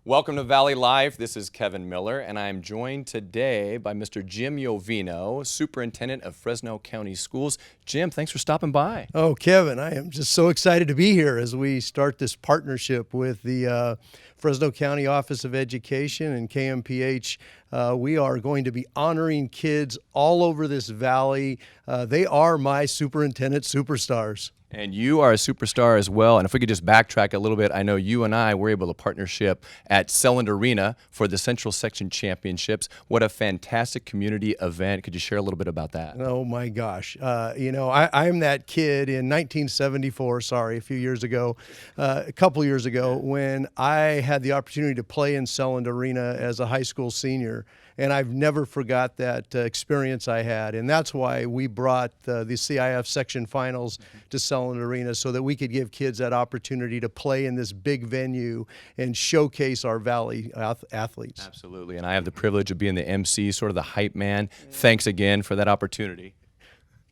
Welcome to Valley Live. This is Kevin Miller, and I'm joined today by Mr. Jim Jovino, Superintendent of Fresno County Schools. Jim, thanks for stopping by. Oh, Kevin, I am just so excited to be here as we start this partnership with the Fresno County Office of Education and KMPH. We are going to be honoring kids all over this valley. They are my superintendent superstars. And you are a superstar as well. And if we could just backtrack a little bit, I know you and I were able to partnership at Selland Arena for the Central Section Championships. What a fantastic community event. Could you share a little bit about that? Oh my gosh. I'm that kid in 1974, a few years ago, a couple years ago, when I had the opportunity to play in Selland Arena as a high school senior. And I've never forgot that experience I had. And that's why we brought the CIF section finals to Selland Arena, so that we could give kids that opportunity to play in this big venue and showcase our Valley athletes. Absolutely. And I have the privilege of being the MC, sort of the hype man. Thanks again for that opportunity.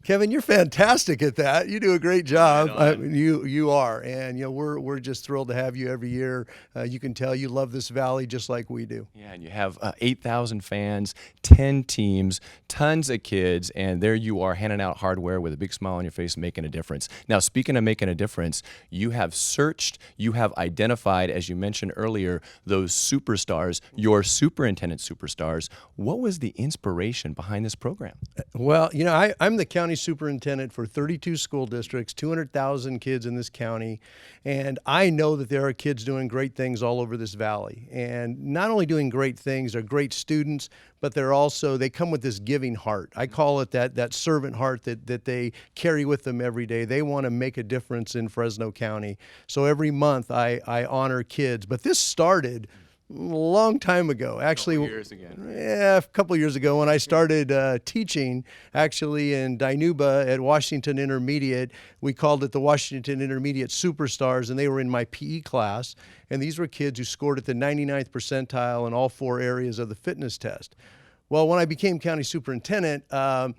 Kevin, you're fantastic at that. You do a great job. You are, and we're just thrilled to have you every year. You can tell you love this valley just like we do. Yeah, and you have 8,000 fans, 10 teams, tons of kids, and there you are handing out hardware with a big smile on your face, making a difference. Now, speaking of making a difference, you have searched, you have identified, as you mentioned earlier, those superstars, your superintendent superstars. What was the inspiration behind this program? Well, I'm the county superintendent for 32 school districts, 200,000 kids in this county, and I know that there are kids doing great things all over this valley. And not only doing great things, they're great students, but they come with this giving heart. I call it that servant heart that they carry with them every day. They want to make a difference in Fresno County. So every month I honor kids. But this started a long time ago, actually. A couple years ago, when I started teaching, actually in Dinuba at Washington Intermediate. We called it the Washington Intermediate Superstars, and they were in my PE class. And these were kids who scored at the 99th percentile in all 4 areas of the fitness test. Well, when I became county superintendent, I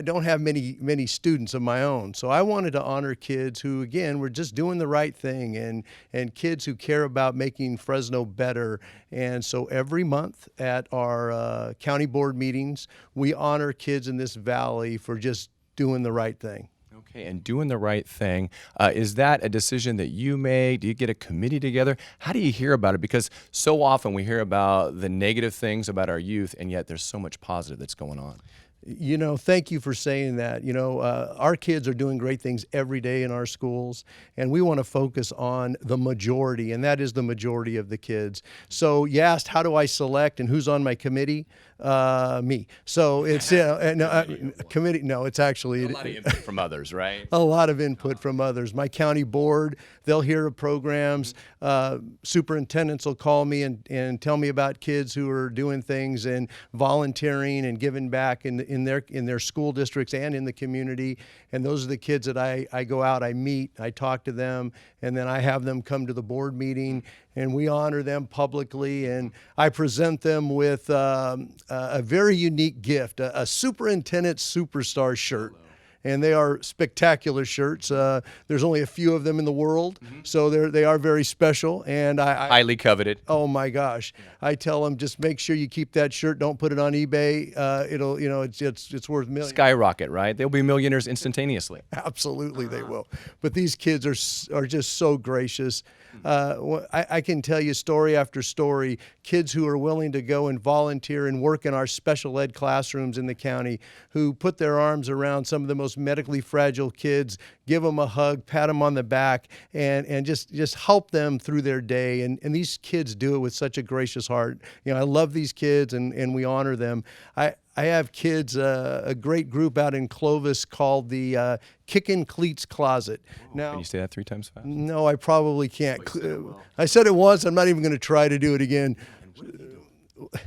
don't have many students of my own. So I wanted to honor kids who, again, were just doing the right thing, and kids who care about making Fresno better. And so every month at our county board meetings, we honor kids in this valley for just doing the right thing. Okay, and doing the right thing, is that a decision that you make? Do you get a committee together? How do you hear about it? Because so often we hear about the negative things about our youth, and yet there's so much positive that's going on. Thank you for saying that. Our kids are doing great things every day in our schools, and we want to focus on the majority, and that is the majority of the kids. So you asked, how do I select and who's on my committee? Me. So it's committee. No, it's actually a lot of input from others, right? A lot of input from others. My county board, they'll hear of programs. Superintendents will call me and tell me about kids who are doing things and volunteering and giving back in their school districts and in the community. And those are the kids that I go out, I meet, I talk to them, and then I have them come to the board meeting, and we honor them publicly, and I present them with a very unique gift, a superintendent superstar shirt. And they are spectacular shirts. There's only a few of them in the world, so they are very special. And I highly coveted. Oh my gosh! Yeah. I tell them, just make sure you keep that shirt. Don't put it on eBay. It's worth millions. Skyrocket, right? They'll be millionaires instantaneously. Absolutely, they will. But these kids are just so gracious. I can tell you story after story, kids who are willing to go and volunteer and work in our special ed classrooms in the county, who put their arms around some of the most medically fragile kids, give them a hug, pat them on the back, and just help them through their day. And these kids do it with such a gracious heart. I love these kids, and we honor them. I have kids, a great group out in Clovis called the Kickin' Cleats Closet. Now, can you say that 3 times fast? No, I probably can't. I said it once. I'm not even going to try to do it again.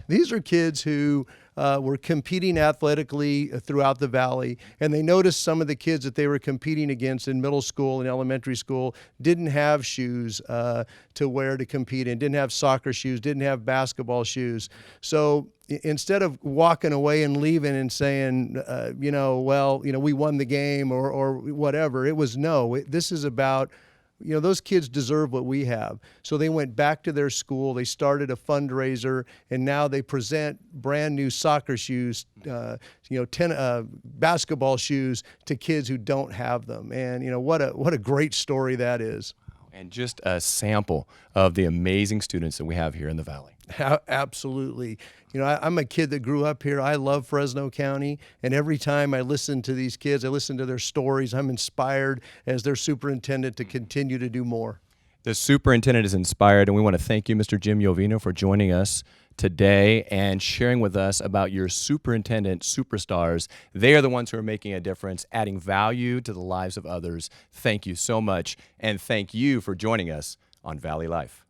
These are kids who were competing athletically throughout the valley, and they noticed some of the kids that they were competing against in middle school and elementary school didn't have shoes to wear to compete in, didn't have soccer shoes, didn't have basketball shoes. So instead of walking away and leaving and saying, we won the game or whatever, it was, no, this is about those kids deserve what we have. So they went back to their school, they started a fundraiser, and now they present brand new soccer shoes, basketball shoes to kids who don't have them. And what a great story that is. And just a sample of the amazing students that we have here in the Valley. Absolutely. I'm a kid that grew up here. I love Fresno County. And every time I listen to these kids, I listen to their stories, I'm inspired as their superintendent to continue to do more. The superintendent is inspired, and we want to thank you, Mr. Jim Jovino, for joining us today and sharing with us about your superintendent superstars. They are the ones who are making a difference, adding value to the lives of others. Thank you so much, and thank you for joining us on Valley Life.